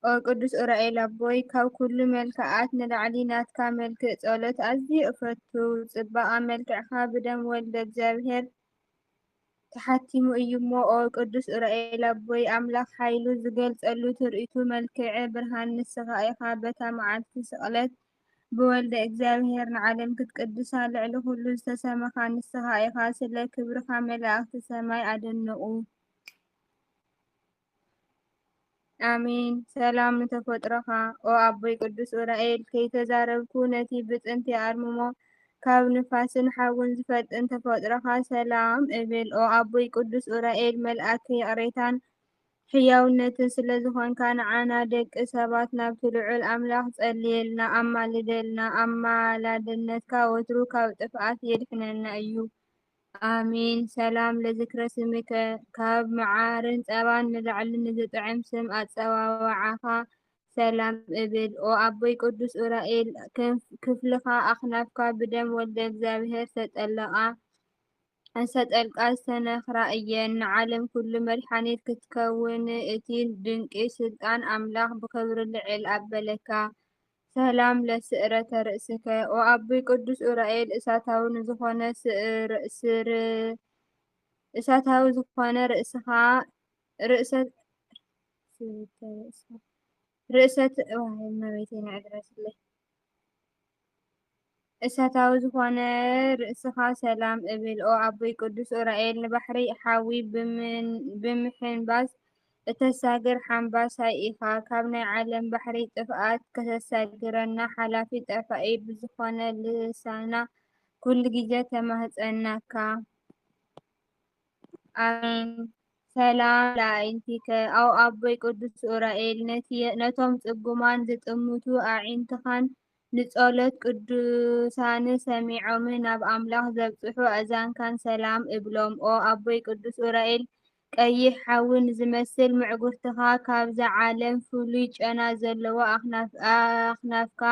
ኦ ቅዱስ ኡራኤል ኣቦይ ካብ ኩሉ መልክዓት ንላዕሊ ናትካ መልክዕ ጸሎት ኣዝዩ እፈቱ። ጽባቐ መልክዕካ ብደም ወልደ እግዚኣብሔር ተሓቲሙ እዩ እሞ። ኦ ቅዱስ ኡራኤል ኣቦይ ኣምላኽ ሓይሉ ዝገልጸሉ ትርኢቱ መልክዐ ብርሃን ንስኻ ኢኻ። በታ መዓልቲ ስቕለት ብወልደ እግዚኣብሔር ንዓለም ክትቅድሳ ልዕሊ ኩሉ ዝተሰመኻ ንስኻ ኢኻ። ስለ ክብርኻ መላእኽቲ ሰማይ ኣደነቑ። ኣሜን። ሰላም ንተፈጥሮኻ ኦ ኣቦይ ቅዱስ ኡራኤል ከይተዛረብኩ ነቲ ብጥንቲ ኣርምሞ ካብ ንፋስን ሓውን ዝፈጥን ተፈጥሮኻ ሰላም እብል። ኦ ኣቦይ ቅዱስ ኡራኤል መልአከ ቅሬታን ሕያውነትን ስለ ዝኾንካ ንዓና ደቂ ሰባት ናብቲ ልዑል ኣምላኽ ጸልየልና ኣማልደልና። ኣማላድነትካ ወትሩ ካብ ጥፍኣት የድሕነና እዩ። ኣሜን። ሰላም ለዝክረ ስምከ ካብ መዓርን ጸባን ንላዕሊ ንዝጥዕም ስም ኣጸዋውዓኻ ሰላም እብል። ኦ ኣቦይ ቅዱስ ኡራኤል ክፍልኻ ኣኽናፍካ ብደም ወልደ እግዚኣብሔር ዝተጠልቃ ዝተነኽራ እየን። ንዓለም ኩሉ መድሓኒት ክትከውን እቲ ድንቂ ስልጣን ኣምላኽ ብክብሪ ልዕል ኣበለካ። ሰላም ለስዕረተ ርእስከ ኦ ኣቦይ ቅዱስ ኡራኤል እሳታዊ ዝኾነ ርእስኻ ሰላም እብል። ኦ ኣቦይ ቅዱስ ኡራኤል ንባሕሪ ሓዊ ብምሕንባስ እተሳግር ሓምባሳይ ኢኻ። ካብ ናይ ዓለም ባሕሪ ጥፍኣት ከተሳግረና ሓላፊ ጠፋኢ ብዝኾነ ልሳና ኩሉ ግዜ ተማህፀናካ። ኣሜን። ሰላም ለኣይንቲከ ኦ ኣቦይ ቅዱስ ኡራኤል ነቶም ጽጉማን ዝጥምቱ ኣዒንትኻን ንጸሎት ቅዱሳን ሰሚዖም ናብ ኣምላኽ ዘብጽሑ ኣእዛንካን ሰላም እብሎም። ኦ ኣቦይ ቅዱስ ኡራኤል ቀይሕ ሓዊ ንዝመስል ምዕጉርትኻ ካብዛ ዓለም ፍሉይ ጨና ዘለዎ ኣኽናፍካ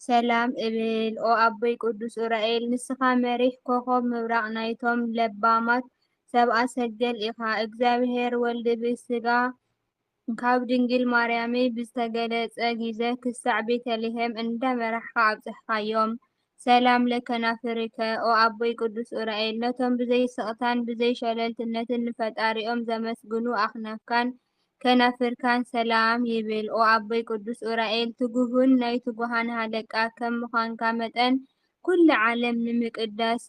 ሰላም እብል። ኦ ኣቦይ ቅዱስ ኡራኤል ንስኻ መሪሕ ኮኸብ ምብራቕ ናይቶም ለባማት ሰብኣ ሰገል ኢኻ። እግዚኣብሔር ወልዲ ብሥጋ ካብ ድንግል ማርያም ብዝተገለጸ ግዜ ክሳዕ ቤተልሔም እንዳመራሕካ ኣብጽሕኻዮም። ሰላም ለከናፍርከ ኦ ኣቦይ ቅዱስ ኡራኤል ነቶም ብዘይ ስቕታን ብዘይ ሸለልትነትን ንፈጣሪኦም ዘመስግኑ ኣኽናፍካን ከናፍርካን ሰላም ይብል። ኦ ኣቦይ ቅዱስ ኡራኤል ትጉህን ናይ ትጉሃን ሃለቃ ከም ምዃንካ መጠን ኩሉ ዓለም ንምቅዳስ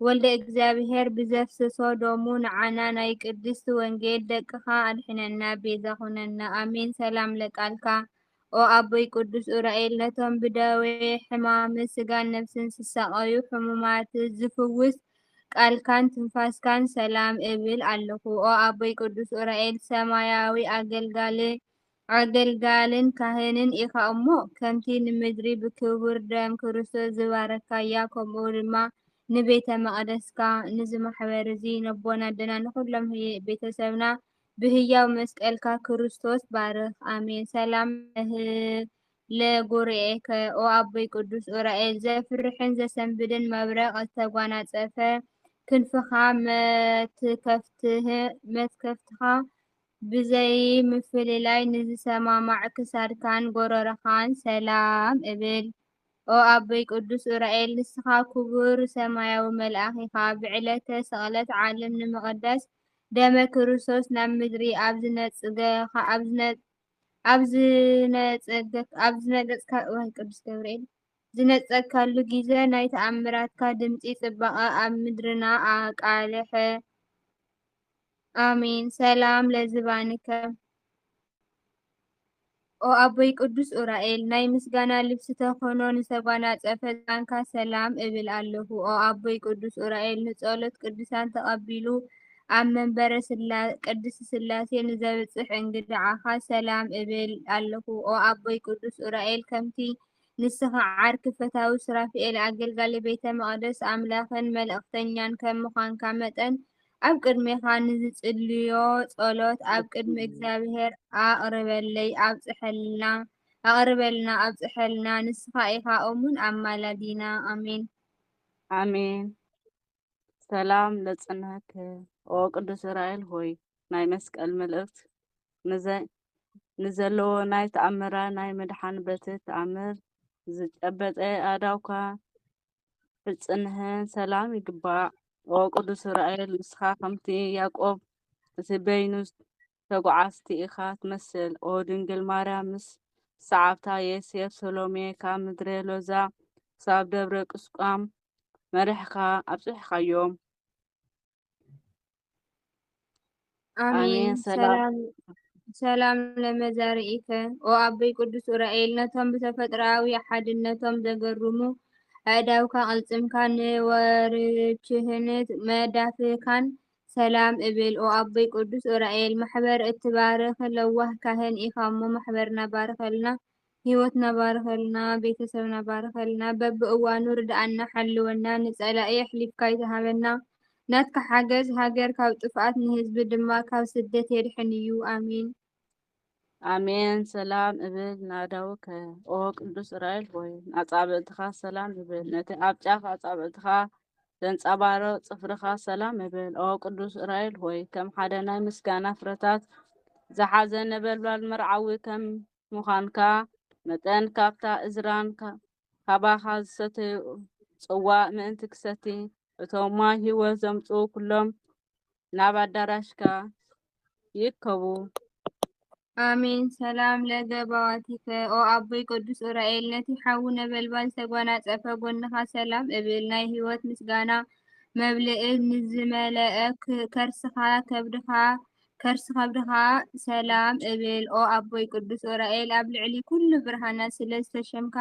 ወልደ እግዚኣብሔር ብዘፍሰሶ ደሙ ንዓና ናይ ቅድስቲ ወንጌል ደቅኻ ኣድሕነና ቤዛ ኹነና። ኣሜን። ሰላም ለቃልካ ኦ ኣቦይ ቅዱስ ኡራኤል ነቶም ብደዌ ሕማም ስጋን ነፍስን ዝሳቐዩ ሕሙማት ዝፍውስ ቃልካን ትንፋስካን ሰላም እብል ኣለኹ። ኦ ኣቦይ ቅዱስ ኡራኤል ሰማያዊ ኣገልጋልን ካህንን ኢኻ እሞ ከምቲ ንምድሪ ብክቡር ደም ክርስቶስ ዝባረካያ ከምኡ ድማ ንቤተ መቕደስካ ንዝማሕበር እዚ ነቦናድና ንኩሎም ቤተሰብና ብህያው መስቀልካ ክርስቶስ ባርኽ። ኣሜን። ሰላም ለጉርኤከ ኦ ኣቦይ ቅዱስ ኡራኤል ዘፍርሕን ዘሰንብድን መብረቕ ዝተጓናጸፈ ክንፍኻ መትከፍትኻ ብዘይ ምፍልላይ ንዝሰማማዕ ክሳድካን ጎረሮኻን ሰላም እብል። ኦ ኣቦይ ቅዱስ ኡራኤል ንስኻ ክቡር ሰማያዊ መልኣኽ ኢኻ። ብዕለተ ስቕለት ዓለም ንምቕዳስ ደመ ክርስቶስ ናብ ምድሪ ዝነጸግካሉ ግዜ ናይ ተኣምራትካ ድምጺ ጽባቐ ኣብ ምድርና ኣቃልሐ። ኣሜን። ሰላም ለዝባንከ ኦ ኣቦይ ቅዱስ ኡራኤል ናይ ምስጋና ልብሲ ተኸድኖ ንተጓናጸፈ ዛንካ ሰላም እብል ኣለኹ። ኦ ኣቦይ ቅዱስ ኡራኤል ንጸሎት ቅዱሳን ተቐቢሉ ኣብ መንበረ ቅድስት ሥላሴ ንዘብጽሕ እንግዳዓኻ ሰላም እብል ኣለኹ። ኦ ኣቦይ ቅዱስ ኡራኤል ከምቲ ንስኽዓር ክፈታዊ ሱራፌኤል ኣገልጋሊ ቤተ መቕደስ ኣምላኽን መልእኽተኛን ከም ምዃንካ መጠን ኣብ ቅድሜኻ ንዝጽልዮ ጸሎት ኣብ ቅድሚ እግዚኣብሔር ኣቕርበልና ኣብጽሐልና። ንስኻ ኢኻ እሙን ኣማላዲና። ኣሜን። ኣሜን። ሰላም ለጽንሐከ ኦ ቅዱስ ኡራኤል ሆይ ናይ መስቀል መልእኽት ንዘለዎ ናይ ተኣምራ ናይ መድሓን በቲ ተኣምር ዝጨበጠ ኣእዳውካ ፍጽንህን ሰላም ይግባእ። ኦ ቅዱስ ዑራኤል ንስኻ ከምቲ ያዕቆብ እቲ በይኑ ተጓዓዝቲ ኢኻ ትመስል። ኦ ድንግል ማርያም ምስ ሰዓብታ ዮሴፍ ሰሎሜ ካብ ምድረ ሎዛ ክሳብ ደብረ ቁስቋም መሪሕካ ኣብፅሕካዮም። አሜን። ኣሜን። ሰላም ሰላም ለመዛርኢከ ኦ አበይ ቅዱስ ዑራኤል ነቶም ብተፈጥሮኣዊ ሓድነቶም ዘገርሙ ኣእዳውካ ቅልጽምካ ንወርችህን መዳፍካን ሰላም እብል። ኦ አበይ ቅዱስ ዑራኤል ማሕበር እትባርኽ ለዋህ ካህን ኢኻ እሞ ማሕበርና ባርከልና፣ ህይወትና ባርከልና፣ ቤተሰብና ባርከልና፣ በብእዋኑ ርድኣና ሓልወና፣ ንጸላኢ ኣሕሊፍካ ይትሃበና። ናትካ ሓገዝ ሃገር ካብ ጥፍኣት ንህዝቢ ድማ ካብ ስደት የድሕን እዩ። አሜን። ኣሜን። ሰላም እብል ናዳውከ ኦ ቅዱስ ዑራኤል ሆይ ንኣጻብዕትኻ ሰላም እብል። ነቲ ኣብ ጫፍ ኣጻብዕትኻ ዘንጸባርቕ ጽፍርኻ ሰላም እብል። ኦ ቅዱስ ዑራኤል ሆይ ከም ሓደ ናይ ምስጋና ፍረታት ዝሓዘ ነበልባል መርዓዊ ከም ምዃንካ መጠን ካብታ እዝራን ካባኻ ዝሰተዩ ጽዋእ ምእንቲ ክሰቲ እቶም ማይ ህይወት ዘምጽኡ ኩሎም ናብ ኣዳራሽካ ይእከቡ። አሜን። ሰላም ለገባዋቲከ ኦ አበይ ቅዱስ ዑራኤል ነቲ ሓዊ ነበልባል ዝተጎናጸፈ ጎንኻ ሰላም እብል። ናይ ህይወት ምስጋና መብልዒ ንዝመልአ ከርስኻ ሰላም እብል። ኦ አበይ ቅዱስ ዑራኤል ኣብ ልዕሊ ኩሉ ብርሃናት ስለ ዝተሸምካ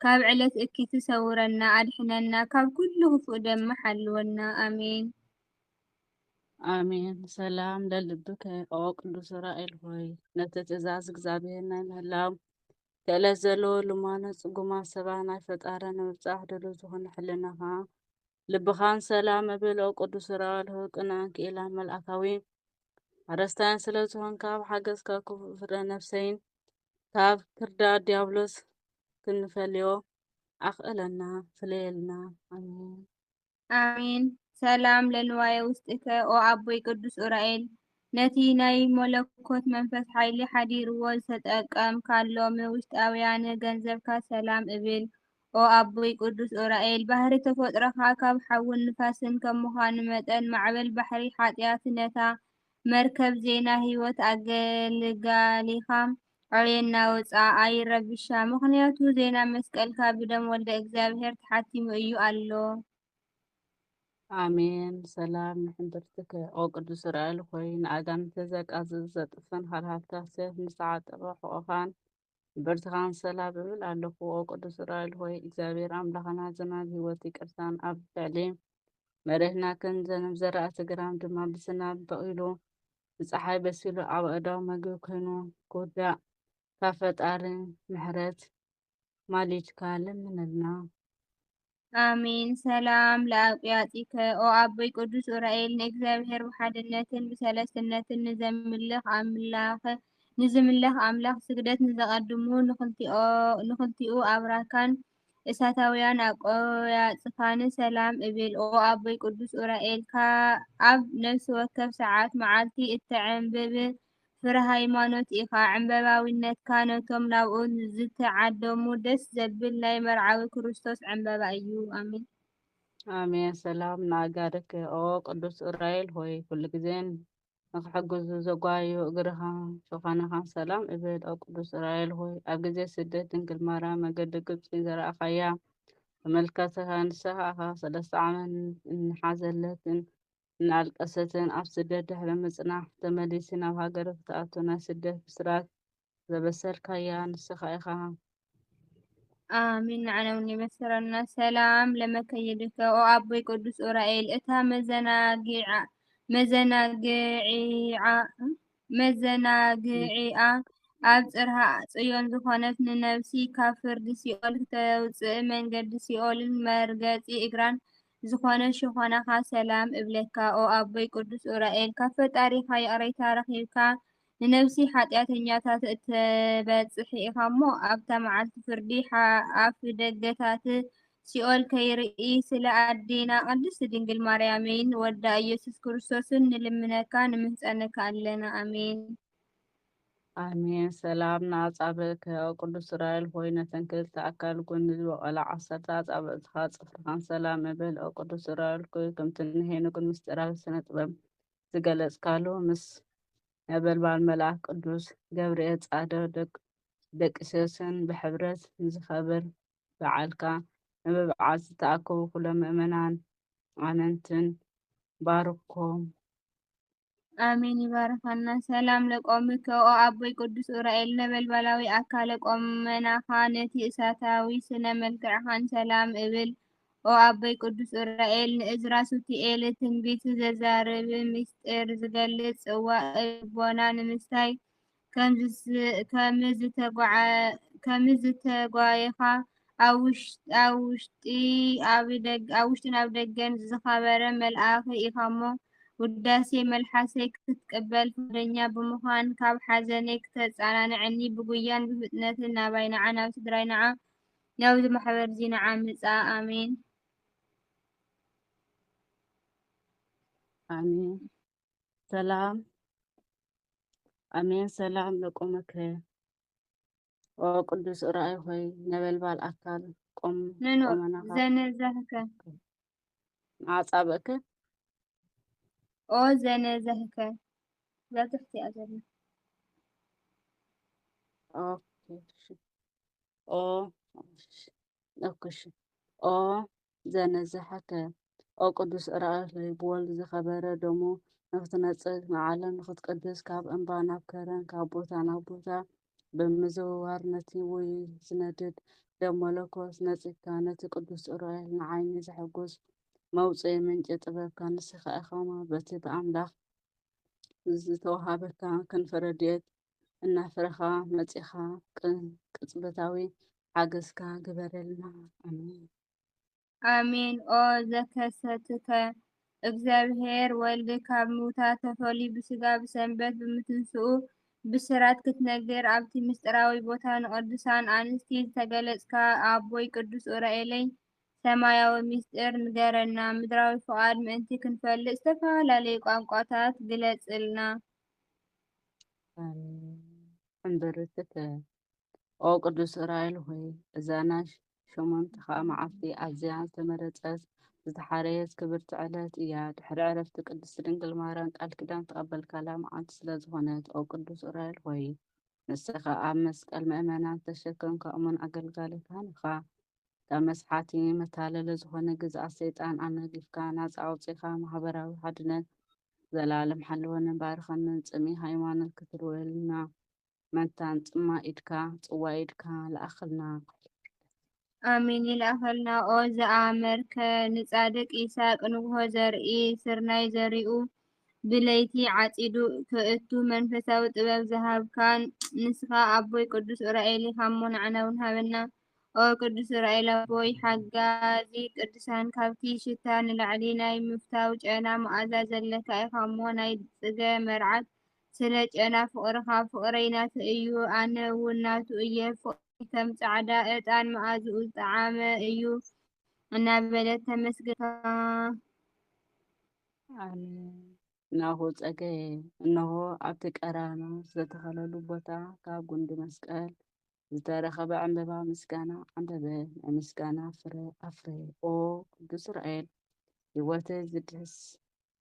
ካብ ዕለት እኪት ሰውረና ኣድሕነና፣ ካብ ኩሉ ክፉእ ደማ ሓልወና። አሜን። ኣሜን። ሰላም ለልብከ ኦ ቅዱስ ዑራኤል ሆይ ነቲ ትእዛዝ እግዚኣብሔር ናይ ምህላው ክእለት ዘለዎ ልማኖ ጽጉማት ሰባት ናይ ፈጣሪ ንምብጻሕ ድሉው ዝኾነ ሕልናኻ ልብኻን ሰላም እብል። ኦ ቅዱስ ዑራኤል ሆይ ቅንዕን ክኢላን መልኣካዊ ኣረስታይን ስለ ዝኾንካ ኣብ ሓገዝካ ክፉእ ፍረ ነፍሰይን ካብ ክርዳድ ዲያብሎስ ክንፈልዮ ኣኽእለና ፍለየልና። ኣሜን። አሜን። ሰላም ለንዋየ ውስጥከ ኦ አበይ ቅዱስ ዑራኤል ነቲ ናይ መለኮት መንፈስ ሓይሊ ሓዲርዎ ዝተጠቀምካሎም ውሽጣውያን ገንዘብካ ሰላም እብል። ኦ አበይ ቅዱስ ዑራኤል ባህሪ ተፈጥሮኻ ካብ ሓውን ንፋስን ከም ምዃኑ መጠን ማዕበል ባሕሪ ኃጢአት ነታ መርከብ ዜና ህይወት ኣገልጋሊኻ ዕብየና ወፃእ ኣይረብሻ። ምክንያቱ ዜና መስቀልካ ብደም ወልደ እግዚአብሔር ተሓቲሙ እዩ ኣሎ። ኣሜን። ሰላም ንሕንድርትከ ኦ ቅዱስ ዑራኤል ሆይ ንኣጋንንተ ዘቃዝዝ ዘጥፍን ሃልሃልታት ሰይፍ ንዝተዓጠቐ ሕቖኻን ብርትኻን ሰላም እብል ኣለኹ። ኦ ቅዱስ ዑራኤል ሆይ እግዚኣብሔር ኣምላኽና ዝናብ ህይወት ይቅርታን ኣብ ልዕሊ መሬትና ክንዘንብ ዘራእቲ ግራም ድማ ብዝናብ በቂሉ ብፀሓይ በሲሉ ኣብ ኣእዳው መግቢ ኮይኑ ክውዳእ ካብ ፈጣሪ ምሕረት ማሊድካ ለምነልና። አሜን። ሰላም ለአቅያጢከ ኦ አበይ ቅዱስ ዑራኤል ንእግዚአብሔር ብሓድነትን ብሰለስትነትን ንዝምለኽ ኣምላኽ ስግደት ንዘቐድሙ ንኽልቲኡ ኣብራካን እሳታውያን ኣቆያጽፋን ሰላም እብል። ኦ አበይ ቅዱስ ዑራኤል ኣብ ነፍሲ ወከፍ ሰዓት መዓልቲ እተዕንብብ ፍረ ሃይማኖት ኢኻ። ዕንበባዊነትካ ነቶም ናብኡ ዝተዓደሙ ደስ ዘብል ናይ መርዓዊ ክርስቶስ ዕንበባ እዩ። አሜን። ኣሜን። ሰላም ንኣጋርክ ኦ ቅዱስ ዑራኤል ሆይ ኩሉ ግዜ ንክሕግዙ ዘጓዩ እግርኻ ሸኾናኻን ሰላም እብል። ኦ ቅዱስ ዑራኤል ሆይ ኣብ ግዜ ስደት ድንግል ማርያም መገዲ ግብፂ ዘረኣኻያ ተመልከተኻ ንስኻ ኢኻ 3 ዓመት እንሓዘለትን እናኣልቀሰትን ኣብ ስደት ድሕሪ ምጽናሕ ተመሊሲ ናብ ሃገር ክትኣቱ ናይ ስደት ብስራት ዘበሰልካያ ንስኻ ኢኻ። አሜን። ንዓና እውን የበሰረና። ሰላም ለመከየድከ ኦ አበይ ቅዱስ ዑራኤል እታ መዘናግዒኣ ኣብ ጽርሐ ጽዮን ዝኾነት ንነፍሲ ካብ ፍርዲ ሲኦል ክተውፅእ መንገዲ ሲኦልን መርገጺ እግራን ዝኾነት ሸኾናኻ ሰላም እብለካ። ኦ አበይ ቅዱስ ዑራኤል ካብ ፈጣሪኻ ይቕረይታ ረኺብካ ንነፍሲ ኃጢአተኛታት እተበጽሕ ኢኻ እሞ ኣብታ መዓልቲ ፍርዲ ኣፍ ደገታት ሲኦል ከይርኢ ስለ ኣዴና ቅድስቲ ድንግል ማርያምን ወዳ ኢየሱስ ክርስቶስን ንልምነካ ንምሕፀነካ ኣለና። አሜን። ኣሜን። ሰላም ንኣጻብዕከ ኦ ቅዱስ ዑራኤል ሆይ ነተን ክልተ ኣካል ጎኒ ዝበቐላ 10 ኣጻብዕትኻ ጽፍርኻን ሰላም እብል። ኦ ቅዱስ ዑራኤል ሆይ ከምቲ ንሄኖክን ምስጢራዊ ስነ ጥበብ ዝገለጽካሉ ምስ ነበልባል መልአክ ቅዱስ ገብርኤል ጻድቕ ደቂሰስን ብሕብረት ንዝኸብር በዓልካ ንምብዓል ዝተኣከቡ ኩሎም ምእመናን ኣመንትን ባርኮም። አሜን ይባረካና። ሰላም ለቆምከ ኦ አቦይ ቅዱስ ዑራኤል ነበልባላዊ አካለ ቆመናኻ ነቲ እሳታዊ ስነ መልክዕኻን ሰላም እብል። ኦ አቦይ ቅዱስ ዑራኤል ንእዝራ ሱቱኤል ትንቢት ዘዛርብ ምስጢር ዝገልጽ ጽዋእ ልቦና ንምስታይ ከምዝተጓየኻ ኣብ ውሽጢን ኣብ ደገን ዝኸበረ መልአኽ ኢኻሞ ውዳሴ መልሓሰይ ክትቅበል ፈቃደኛ ብምዃን ካብ ሓዘነይ ክተጻናንዐኒ ብጉያን ብፍጥነትን ናባይ ንዓ ናብ ስድራይ ንዓ ናብዚ ማሕበር እዚ ንዓ ምጻእ። ኣሜን። ኣሜን። ሰላም ኣሜን። ሰላም ለቆመከ ኦ ቅዱስ ዑራኤል ሆይ ነበልባል ኣካል ቆመናኻ ዘነዘህከ ኣጻብዕከ ኦ ዘነዘህከ ዘትሕቲኣ ዘሎ ኦ ዘነዘሐከ ኦ ቅዱስ ዑራኤል ሆይ ብወልዲ ዝኸበረ ደሙ ንኽትነጽግ ንዓለም ንኽትቅድስ ካብ እምባ ናብ ከረን ካብ ቦታ ናብ ቦታ ብምዝውዋር ነቲ ውይ ዝነድድ ደም መለኮት ነጺግካ ነቲ ቅዱስ ዑራኤል ንዓይኒ ዘሐጉስ መውፅኢ ምንጪ ጥበብካ ንስኻ ኢኻማ በቲ ብኣምላኽ ዝተዋሃበካ ክንፈ ረድኤት እናፍረኻ መጺኻ ቅጽበታዊ ሓገዝካ ግበረልና። ኣሜን። አሜን። ኦ ዘከሰትከ እግዚአብሔር ወልድ ካብ ምውታት ተፈልዩ ብስጋ ብሰንበት ብምትንስኡ ብስራት ክትነግር ኣብቲ ምስጢራዊ ቦታ ንቅዱሳን ኣንስቲ ዝተገለጽካ ኣቦይ ቅዱስ ዑራኤለይ ሰማያዊ ምስጢር ንገረና፣ ምድራዊ ፍቓድ ምእንቲ ክንፈልጥ ዝተፈላለዩ ቋንቋታት ግለጽልና። እምብርትከ ኦ ቅዱስ ዑራኤል ሆይ እዛና ሸሞንትኻ መዓልቲ ኣዝያ ዝተመረጸት ዝተሓረየት ክብርቲ ዕለት እያ። ድሕሪ ዕረፍቲ ቅድስቲ ድንግል ማርያም ቃል ኪዳን ተቐበልካላ መዓልቲ ስለ ዝኾነት ኦ ቅዱስ ዑራኤል ሆይ ንስኻ ኣብ መስቀል ምእመናን ተሸከምካኦምን ኣገልጋሊካን ኢኻ። ካብ መስሓቲ መታለለ ዝኾነ ግዝኣት ሰይጣን ኣነጊፍካ ናፃ ኣውፂኻ ማሕበራዊ ሓድነት ዘላለም ሓልወንን ባርኸንን ጽሚ ሃይማኖት ክትርወልና መንታን ጽማ ኢድካ ጽዋ ኢድካ ለኣኽልና። አሜን ይላኸልና። ኦ ዘአመርከ ንጻድቅ ይስሐቅ ንጉሆ ዘርኢ ስርናይ ዘሪኡ ብለይቲ ዓጺዱ ክእቱ መንፈሳዊ ጥበብ ዝሃብካን ንስኻ ኣቦይ ቅዱስ ዑራኤል ኢኻሞ ንዓና እውን ሃበና። ኦ ቅዱስ ዑራኤል ኣቦይ ሓጋዚ ቅዱሳን ካብቲ ሽታ ንላዕሊ ናይ ምፍታው ጨና መዓዛ ዘለካ ኢኻሞ ናይ ጽገ መርዓት ስለ ጨና ፍቕርኻ ፍቕረይ ናቱ እዩ ኣነ እውን ናቱ እየ ፍቕሪ ከም ጻዕዳ ዕጣን መዓዝኡ ዝጠዓመ እዩ እናበለት ተመስግንካ። ኣሜን። ናሁ ጸገየ እነሆ ኣብቲ ቀራንዮ ዝተተኸለሉ ቦታ ካብ ጉንዲ መስቀል ዝተረኸበ ዕምበባ ምስጋና ዓንበበ ናይ ምስጋና ፍረ ኣፍረ። ኦ ቅዱስ ዑራኤል ህይወተይ ዝድህስ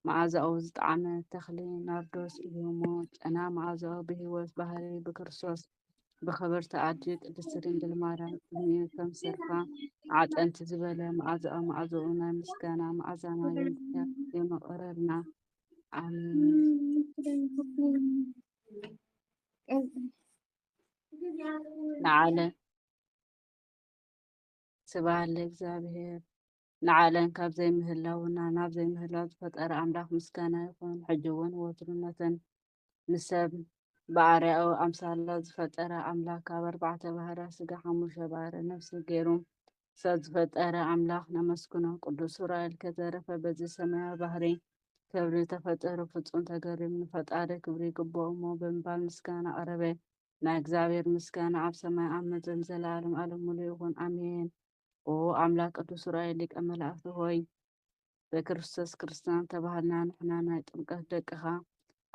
መዓዛኡ ዝጣዕመ ተኽሊ ናርዶስ እዩ እሞ ጨና መዓዛኡ ብህይወት ባህሪ ብክርስቶስ ብኽብርቲ ኣዲ ቅድስቲ ድንግል ማርያም ቅድሚኡ ከም ሰርካ ዓጠንቲ ዝበለ መዓዛኡ ናይ ምስጋና መዓዛና የመቕረልና። ኣሜን። ንዓለም ስብሐት ለእግዚአብሔር ንዓለም ካብ ዘይምህላውና ናብ ዘይምህላው ዝፈጠረ ኣምላኽ ምስጋና ይኹን። ሕጂ እውን ወትሩነትን ንሰብ ብኣርአያኡ ኣምሳላ ዝፈጠረ ኣምላኽ ካብ 4 ባህርያት ስጋ 5 ባህርያት ነፍሲ ገይሩ ሰብ ዝፈጠረ ኣምላኽ ነመስግኖ። ቅዱስ ዑራኤል ከዘረፈ በዚ ሰማያዊ ባህሪ ክብሪ ተፈጠሩ ፍጹም ተገሪሙ ንፈጣሪ ክብሪ ይግብኦ እሞ ብምባል ምስጋና ቀረበ። ናይ እግዚአብሔር ምስጋና ኣብ ሰማይ ኣብ ምድርን ዘለዓለም ዓለም ሙሉእ ይኹን ኣሜን። ኦ ኣምላክ ቅዱስ ዑራኤል ሊቀ መላእክቲ ሆይ በክርስቶስ ክርስቲያን ተባህልና ንሕና ናይ ጥምቀት ደቅኻ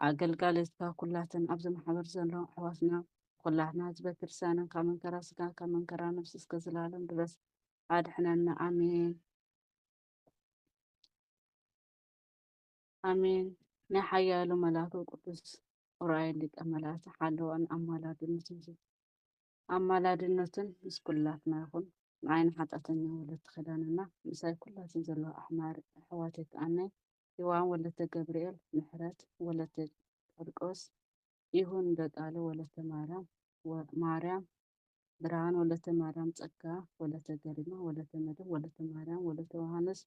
ኣገልጋሊትካ ኩላትን ኣብዚ ማሕበር ዘለዉ ኣሕዋትና ኩላትና ህዝበ ክርስትያንን ካብ መንከራ ስጋ ካብ መንከራ ነፍሲ እስከ ዘላለም ድረስ ኣድሕነና። ኣሜን ኣሜን። ናይ ሓያሉ መላኩ ቅዱስ ዑራኤል ሊቀ መላእክቲ ሓለዋን ኣማላድነትን ምስ ኩላትና ይኹን። ንዓይኒ ሓጢአተኛ ወለተ ኪዳንና ምሳይ ኩላትን ዘለዋ ኣሕዋተይ ከኣነይ ሔዋን ወለተ ገብርኤል፣ ምሕረት ወለተ ቂርቆስ፣ ይሁን ደቃለ ወለተ ማርያም፣ ብርሃን ወለተ ማርያም፣ ጸጋ ወለተ ገሪማ፣ ወለተ መድብ፣ ወለተ ማርያም፣ ወለተ ዮሃንስ፣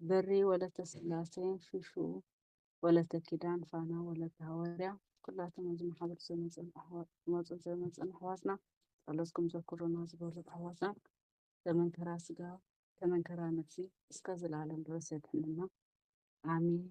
በሪ ወለተ ስላሴ፣ ሽሹ ወለተ ኪዳን፣ ፋና ወለተ ሃዋርያ ኩላቶም እዚ ማሕበር ዘመፅን ኣሕዋትና ጸሎትኩም ዘክሩና ዝበሉ ኣሕዋትና ከመንከራ ስጋ ከመንከራ ነፍሲ እስከ ዘላለም ድረስ የድሕነና። አሜን